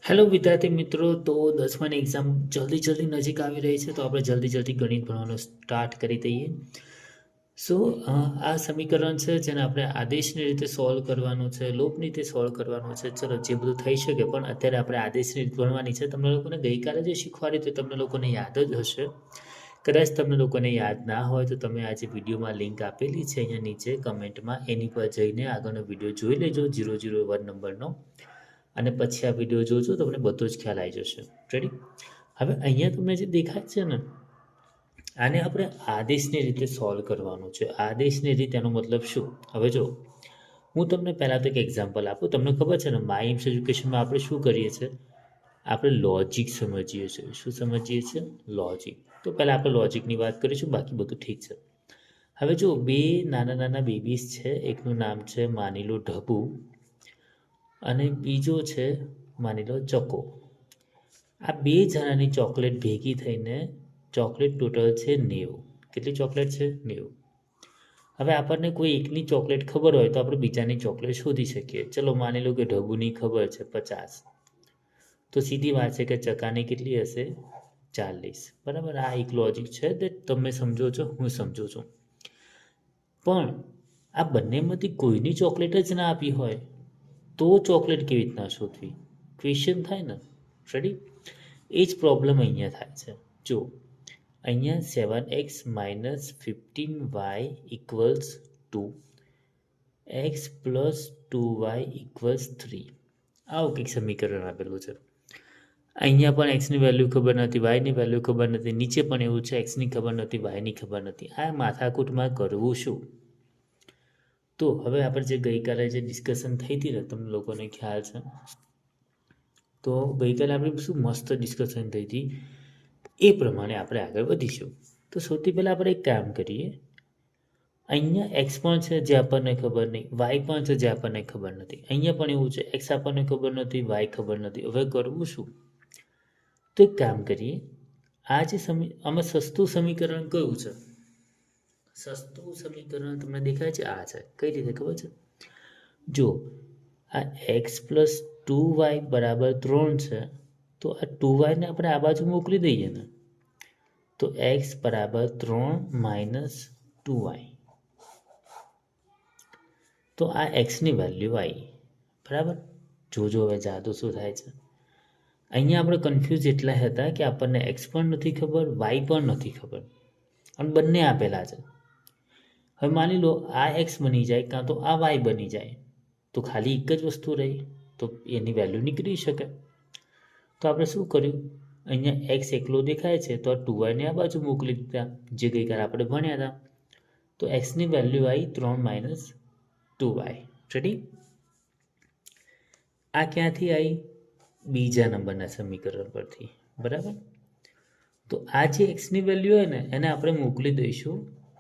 Hello વિદ્યાર્થી મિત્રો, તો 10માની એક્ઝામ જલ્દી નજીક આવી રહી છે, તો આપણે જલ્દી ગણિત ભણવાનું સ્ટાર્ટ કરી દઈએ. સો આ સમીકરણ છે જેને આપણે આદેશની રીતે સોલ્વ કરવાનું છે, લોપની રીતે સોલ્વ કરવાનું છે. ચલો, જે બધું થઈ શકે, પણ અત્યારે આપણે આદેશની રીતે ભણવાની છે. તમને લોકોને ગઈકાલે જે શીખવાડ્યું તો તમને લોકોને યાદ જ હશે. કદાચ તમને લોકોને યાદ ના હોય તો તમે આજે વિડીયોમાં લિંક આપેલી છે અહીંયા નીચે કમેન્ટમાં, એની પર જઈને આગળનો વિડીયો જોઈ લેજો 001 નંબરનો, અને પછી આ વિડીયો જોજો, તમને બધો જ ખ્યાલ આવી જશે. રેડી? હવે અહીંયા તમને જે દેખાય છે ને, આને આપણે આદેશની રીતે સોલ્વ કરવાનું છે. આદેશની રીતે એનો મતલબ શું? હવે જો હું તમને પહેલાં તો એક એક્ઝામ્પલ આપું. તમને ખબર છે ને, માય એમ્સ એજ્યુકેશનમાં આપણે શું કરીએ છીએ? આપણે લોજિક સમજીએ છીએ. શું સમજીએ છીએ? લોજિક. તો પહેલાં આપણે લોજિકની વાત કરીશું, બાકી બધું ઠીક છે. હવે જો બે નાના બેબીઝ છે, એકનું નામ છે માની લો ઢબુ, અને બીજો છે માની લો ચકો. આ બે જણાની ચોકલેટ ભેગી થઈને ચોકલેટ ટોટલ છે 90. કેટલી ચોકલેટ છે? 90. હવે આપણને કોઈ એકની ચોકલેટ ખબર હોય તો આપણે બીજાની ચોકલેટ શોધી શકીએ. ચલો માની લો કે ઢબુની ખબર છે 50, તો સીધી વાત છે કે ચકાની કેટલી હશે? 40. બરાબર? આ એક લોજિક છે, તે તમે સમજો છો, હું સમજુ છું. પણ આ બંનેમાંથી કોઈની ચોકલેટ જ ના આપી હોય તો ચોકલેટ કેવી રીતના શોધવી? ક્વેશ્ચન થાય ને. રેડી? એ જ પ્રોબ્લેમ અહીંયા થાય છે. જો અહીંયા 7x - 15y = 2, x + 2y = 3. આવું કંઈક સમીકરણ આપેલું છે. અહીંયા પણ એક્સની વેલ્યુ ખબર નથી, વાયની વેલ્યુ ખબર નથી, નીચે પણ એવું છે, એક્સની ખબર નથી, વાયની ખબર નથી. આ માથાકૂટમાં કરવું શું? તો હવે આપણે જે ગઈકાલે જે ડિસ્કશન થઈ હતી ને, તમને લોકોને ખ્યાલ છે, તો ગઈકાલે આપણે શું મસ્ત ડિસ્કશન થઈ હતી, એ પ્રમાણે આપણે આગળ વધીશું. તો સૌથી પહેલાં આપણે એક કામ કરીએ. અહીંયા એક્સ પણ છે જે આપણને ખબર નહીં, વાય પણ છે જે આપણને ખબર નથી. અહીંયા પણ એવું છે, એક્સ આપણને ખબર નથી, વાય ખબર નથી. હવે કરવું શું? તો એક કામ કરીએ. આ જે આમાં સસ્તું સમીકરણ કયું છે? સસ્તું સમીકરણ તમને દેખાય છે? આ છે. કઈ રીતે ખબર છે? જો આ x + 2y = 3 છે, તો આ 2y ને આપણે આ બાજુ મોકલી દઈએ ને, તો x = 3 - 2y. તો આ એક્સની વેલ્યુ આવી. બરાબર? જોજો હવે જાદુ શું થાય છે. અહીંયા આપણે કન્ફ્યુઝ એટલા હતા કે આપણને એક્સ પણ નથી ખબર, વાય પણ નથી ખબર, અને બંને આપેલા છે. હવે માની લો આ એક્સ બની જાય, કાં તો આ વાય બની જાય, તો ખાલી એક જ વસ્તુ રહી, તો એની વેલ્યુ નીકળી શકે. તો આપણે શું કર્યું? અહીંયા એક્સ એકલો દેખાય છે, તો આ 2y આ બાજુ મોકલી દીધા, જે ગઈકાલે આપણે ભણ્યા હતા. તો એક્સની વેલ્યુ આવી 3 - 2y. રેડી? આ ક્યાંથી આવી? બીજા નંબરના સમીકરણ પરથી. બરાબર? તો આ જે એક્સની વેલ્યુ હોય ને, એને આપણે મોકલી દઈશું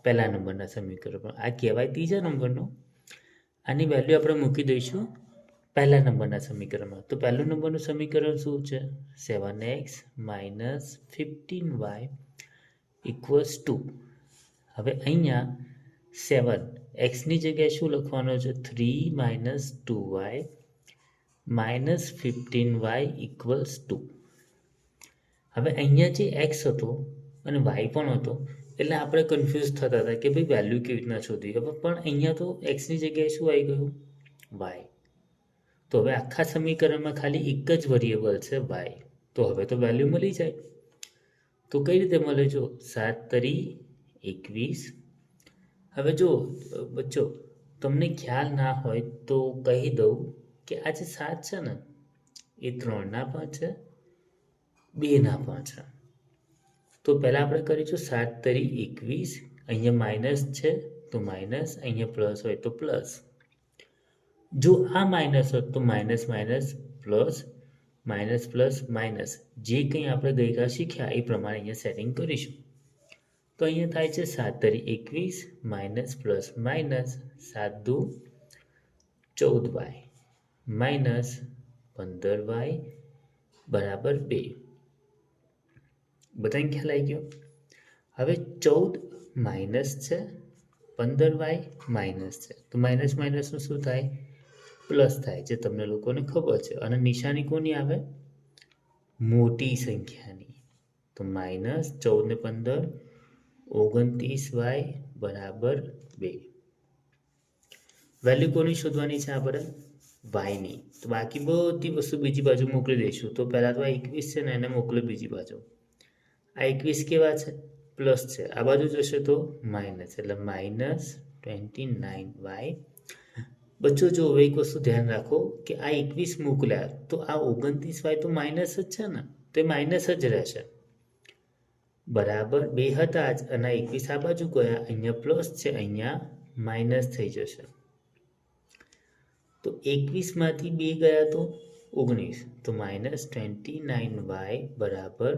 પહેલા નંબરના સમીકરણ પર. આ કહેવાય ત્રીજા નંબરનો. આની વેલ્યુ આપણે મૂકી દઈશું પહેલા નંબરના સમીકરણમાં. તો પહેલું નંબરનું સમીકરણ શું છે? 7x - 15y = 2. હવે અહીંયા 7 એક્સની જગ્યાએ શું લખવાનો છે? 3 - 2y - 15y = 2. હવે અહીંયા જે એક્સ હતો અને વાય પણ હતો, એટલે આપણે કન્ફ્યુઝ થતા હતા કે ભાઈ વેલ્યુ કેવી રીતના શોધવી. હવે પણ અહીંયા તો એક્સની જગ્યાએ શું આવી ગયું? વાય. તો હવે આખા સમીકરણમાં ખાલી એક જ વેરિયેબલ છે, વાય. તો હવે તો વેલ્યુ મળી જાય. તો કઈ રીતે મળે? જો 7 તરી 21. હવે જો બચ્ચો, તમને ખ્યાલ ના હોય તો કહી દઉં કે આ જે 7 છે ને, એ 3ના પણ છે, 2ના પણ છે. તો પહેલાં આપણે કરીશું 7 તરી 21. અહીંયા માઇનસ છે તો માઇનસ, અહીંયા પ્લસ હોય તો પ્લસ. જો આ માઇનસ હોત તો minus plus, minus plus minus, જે કંઈ આપણે ગઈકાલ શીખ્યા એ પ્રમાણે અહીંયા સેટિંગ કરીશું. તો અહીંયા થાય છે 7 તરી 21 માઇનસ પ્લસ માઇનસ 7 દુ 14y માઇનસ 15y = 2. બધાને ખ્યાલ આવી ગયો? હવે 14 માઇનસ છે, 15y માઇનસ છે, તો માઇનસ માઇનસનું શું થાય? પ્લસ થાય, જે તમને લોકોને ખબર છે. અને નિશાની કોની આવે? મોટી સંખ્યાની. તો -14 ને 15 29y બરાબર 2. વેલ્યુ કોની શોધવાની છે આપણે? વાયની. તો બાકી બધી વસ્તુ બીજી બાજુ મોકલી દઈશું. તો પહેલાં તો આ 21 છે ને એને મોકલો બીજી બાજુ. આ 21 કેવા છે? પ્લસ છે. આ બાજુ જશે તો માઇનસ, એટલે -29y. બચ્ચો જો હવે એક વસ્તુ ધ્યાન રાખો કે આ 21 મોકલ્યા તો આ 29y તો માઇનસ જ છે ને, તો એ માઇનસ જ રહેશે. બરાબર 2 હતા જ, અને 21 આ બાજુ ગયા, અહીંયા પ્લસ છે, અહીંયા માઇનસ થઈ જશે. તો 21માંથી 2 ગયા તો 19, તો -29y બરાબર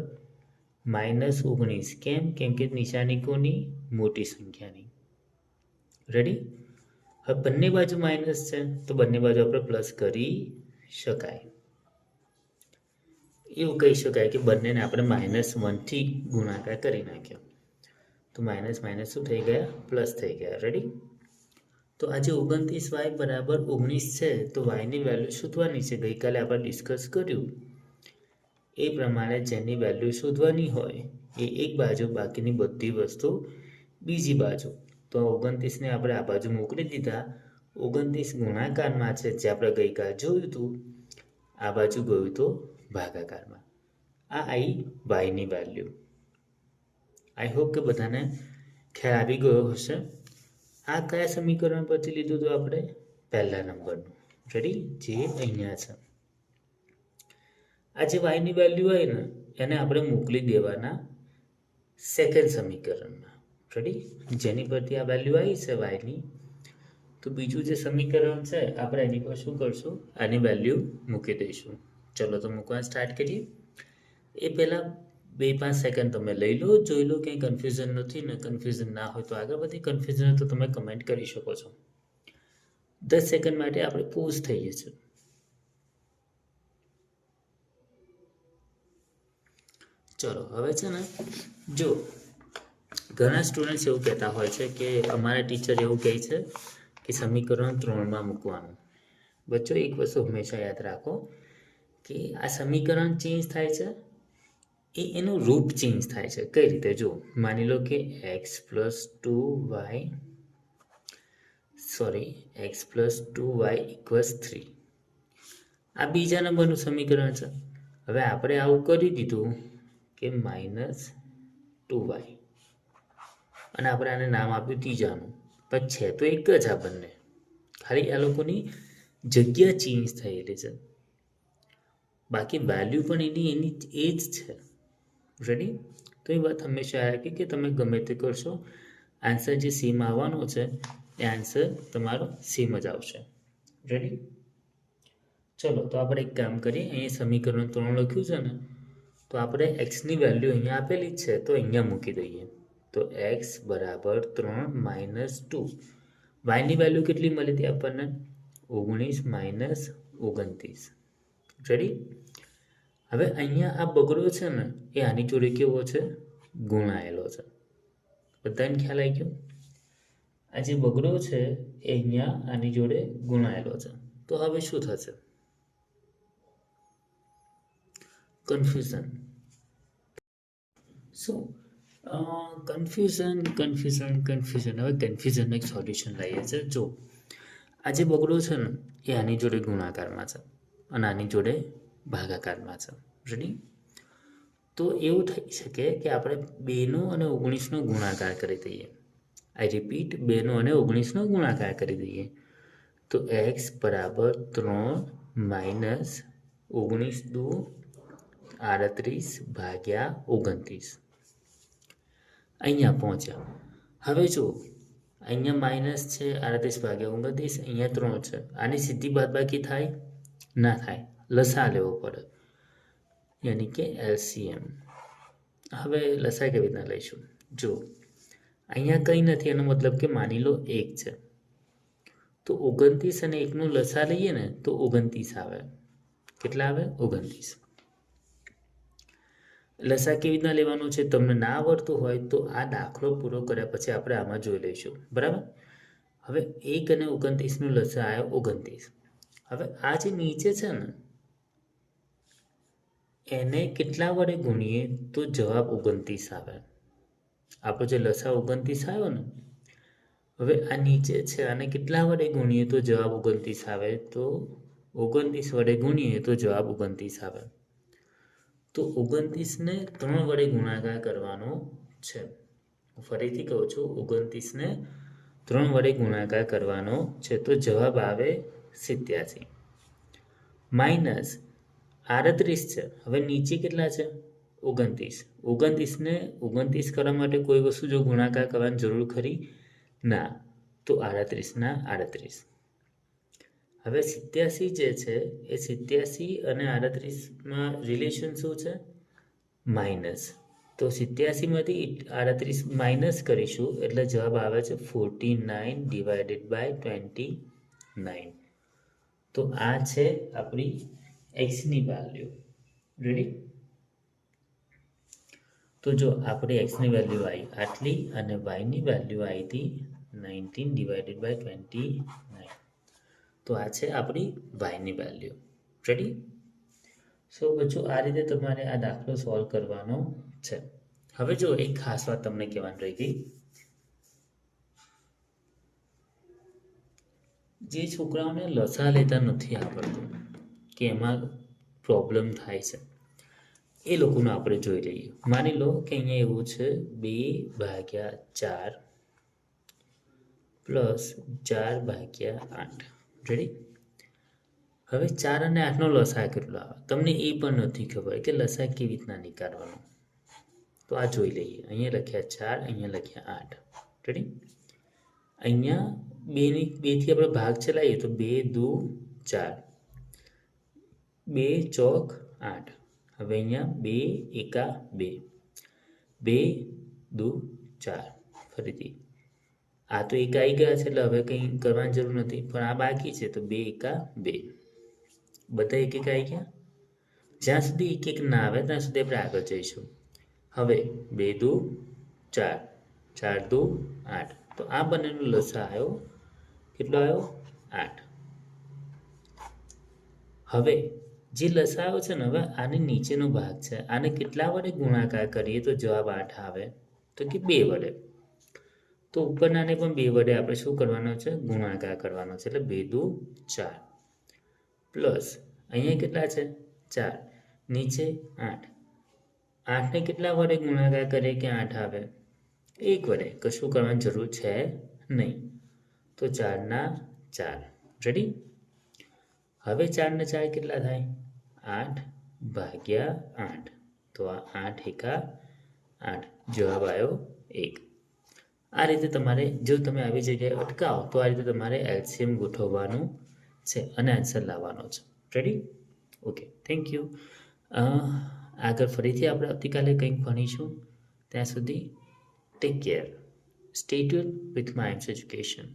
-19. કેમ? કેમ કે નિશાની કોની? મોટી સંખ્યાની. રેડી? હવે બંને બાજુ માઇનસ છે તો બંને બાજુ આપણે પ્લસ કરી શકાય. એવું કહી શકાય કે બંનેને આપણે -1થી ગુણાકાર કરી નાખ્યો. તો માઇનસ શું થઈ ગયા? પ્લસ થઈ ગયા. રેડી? તો આજે 29y બરાબર 19 છે. તો yની વેલ્યુ શોધવાની છે. ગઈકાલે આપણે ડિસ્કસ કર્યું એ પ્રમાણે જેની વેલ્યુ શોધવાની હોય એ એક બાજુ, બાકીની બધી વસ્તુ બીજી બાજુ. તો 29ને આપણે આ બાજુ મોકલી દીધા. 29 ગુણાકારમાં છે જે આપણે ગઈકાલે જોયું હતું, આ બાજુ ગયું તો ભાગાકારમાં. આ આવી yની વેલ્યુ. આઈ હોપ કે બધાને ખ્યાલ આવી ગયો હશે. આ કયા સમીકરણ પરથી લીધું હતું આપણે? પહેલા નંબરનું. રેડી? જે અહીંયા છે. આ જે yની વેલ્યુ હોય ને એને આપણે મોકલી દેવાના સેકન્ડ સમીકરણમાં. રેડી? જેની પરથી આ વેલ્યુ આવી છે yની, તો બીજું જે સમીકરણ છે આપણે એની પર શું કરશું? આની વેલ્યુ મૂકી દઈશું. ચલો તો મૂકવા સ્ટાર્ટ કરીએ. એ પહેલાં 2-5 સેકન્ડ તમે લઈ લો, જોઈ લો કંઈ કન્ફ્યુઝન નથી ને. કન્ફ્યુઝન ના હોય તો આગળ બધી, કન્ફ્યુઝન હોય તો તમે કમેન્ટ કરી શકો છો. 10 સેકન્ડ માટે આપણે પોઝ થઈએ છીએ. ચલો હવે છે ને, જો ઘણા સ્ટુડન્ટ્સ એવું કહેતા હોય છે કે અમારા ટીચર એવું કહે છે કે સમીકરણ 3માં મૂકવાનું. બચ્ચો એક વસ્તુ હંમેશા યાદ રાખો કે આ સમીકરણ ચેન્જ થાય છે એ એનું રૂપ ચેન્જ થાય છે. કઈ રીતે? જો માની લો કે x + 2y = 3. આ બીજા નંબરનું સમીકરણ છે. હવે આપણે આવું કરી દીધું કે -2y, અને આપણે આને નામ આપ્યું ત્રીજાનું. પણ છે તો એક જ આ બંને, ખાલી આ લોકોની જગ્યા ચેન્જ થયેલી છે. બાકી વેલ્યુ પણ એની એ જ છે. રેડી? તો એ વાત હંમેશા રાખી કે તમે ગમે તે કરશો, આન્સર જે સેમ આવવાનો છે એ આન્સર તમારો સેમ જ આવશે. રેડી? ચલો તો આપણે એક કામ કરીએ. અહીંયા સમીકરણ 3 લખ્યું છે ને, તો આપણે xની વેલ્યુ અહીંયા આપેલી જ છે તો અહીંયા મૂકી દઈએ. તો x બરાબર 3 - 2. yની વેલ્યુ કેટલી મળી હતી આપણને? 19 - 29. રેડી? હવે અહીંયા આ બગડો છે ને એ આની જોડે કેવો છે? ગુણાયેલો છે. બધાને ખ્યાલ આવી ગયો? આ જે બગડો છે એ અહીંયા આની જોડે ગુણાયેલો છે. તો હવે શું થશે? કન્ફ્યુઝન. શું? કન્ફ્યુઝન. હવે કન્ફ્યુઝનનું એક સોલ્યુશન લઈએ છીએ. જો આ જે બગડો છે ને એ આની જોડે ગુણાકારમાં છે અને આની જોડે ભાગાકારમાં છે. રેડી? તો એવું થઈ શકે કે આપણે 2નો અને 19નો ગુણાકાર કરી દઈએ. આઈ રિપીટ, 2નો અને 19નો ગુણાકાર કરી દઈએ. તો x બરાબર 3 - 19 × 2 = 38/29. અહીંયા પહોંચ્યા. હવે જો અહીંયા માઇનસ છે 38/29, અહીંયા 3 છે. આની સીધી બાદબાકી થાય? ના થાય. લસા લેવો પડે, યાની કે LCM. હવે લસા કેવી રીતના લઈશું? જો અહીંયા કંઈ નથી, એનો મતલબ કે માની લો 1 છે. તો 29 અને 1નો લસા લઈએ ને તો 29 આવે. કેટલા આવે? 29. લસા કેવી રીતના લેવાનો છે તમને ના આવડતું હોય તો આ દાખલો પૂરો કર્યા પછી આપણે આમાં જોઈ લઈશું. બરાબર? હવે 1 અને 29નો લસા આવ્યો 29. હવે આ જે નીચે છે ને એને કેટલા વડે ગુણીએ તો જવાબ 29 આવે. આપણો જે લસા 29 આવ્યો ને, હવે આ નીચે છે આને કેટલા વડે ગુણીએ તો જવાબ 29 આવે, તો 29 વડે ગુણીએ તો જવાબ 29 આવે. તો 29ને 3 વડે ગુણાકાર કરવાનો છે. ફરીથી કહું છું, 29ને 3 વડે ગુણાકાર કરવાનો છે, તો જવાબ આવે 87. માઇનસ 38 છે. હવે નીચે કેટલા છે? 29. 29ને 29 કરવા માટે કોઈ વસ્તુ જો ગુણાકાર કરવાની જરૂર ખરી? ના. તો 38ના 38. હવે 87 જે છે એ 87 અને 38માં રિલેશન શું છે? માઇનસ. તો 87માંથી 38 માઇનસ કરીશું એટલે જવાબ આવે છે 49 ડિવાઇડેડ બાય 29. તો આ છે આપણી એક્સની વેલ્યુ. રેડી? તો જો આપણે એક્સની વેલ્યુ આવી આટલી અને વાયની વેલ્યુ આવી હતી 19 ડિવાઇડેડ બાય 29. તો આ છે આપણી વાયની વેલ્યુ. રેડી? સો બચ્ચો આ રીતે તમારે આ દાખલો સોલ્વ કરવાનો છે. હવે જો એક ખાસ વાત તમને કહેવાની રહી ગઈ. જે છોકરાઓને લસા લેતા નથી આવડતું કે એમાં પ્રોબ્લેમ થાય છે, એ લોકોનું આપણે જોઈ લઈએ. માની લો કે અહીંયા એવું છે 2/4 પ્લસ 4/8. રેડી? હવે 4 અને 8નો લસા કેટલો આવે? તમને એ પણ નથી ખબર કે લસા કેવી રીતના નીકાળવાનો. તો આ જોઈ લઈએ. અહીંયા લખ્યા 4, અહીંયા લખ્યા 8. રેડી? અહીંયા 2થી આપણે ભાગ ચલાવીએ તો 2 દુ 4, 2 ચોક 8. હવે અહીંયા 2 એકા 2, 2 દુ 4. ફરીથી આ તો એક આવી ગયા છે એટલે હવે કંઈ કરવાની જરૂર નથી, પણ આ બાકી છે તો 2 એકા 2. બધા એક એક આવી ગયા. જ્યાં સુધી એક એક ના આવે ત્યાં સુધી આપણે આગળ જઈશું. હવે 2 દુ 4, 4 દુ 8. તો આ બંનેનો લસા આવ્યો કેટલો આવ્યો? 8. હવે જે લસા આવ્યો છે ને, હવે આને નીચેનો ભાગ છે, આને કેટલા વડે ગુણાકાર કરીએ તો જવાબ 8 આવે? તો કે 2 વડે. તો ઉપરનાને પણ 2 વડે આપણે શું કરવાનો છે? ગુણાકાર કરવાનો છે. એટલે 2 દુ 4 પ્લસ અહીંયા કેટલા છે? 4. નીચે 8. 8ને કેટલા વડે ગુણાકાર કરીએ કે 8 આવે? 1 વડે. કશું કરવાની જરૂર છે નહીં. તો 4ના 4. રેડી? હવે 4 ને 4 કેટલા થાય? 8/8. તો આ 8 એકા 8. જવાબ આવ્યો 1. આ રીતે તમારે જો તમે આવી જગ્યાએ અટકાવો તો આ રીતે તમારે એલસીએમ ગોઠવવાનું છે અને આન્સર લાવવાનો છે. રેડી? Okay, thank you. આગળ ફરીથી આપણે આવતીકાલે કંઈક ભણીશું. ત્યાં સુધી take care. Stay tune with Mimes education.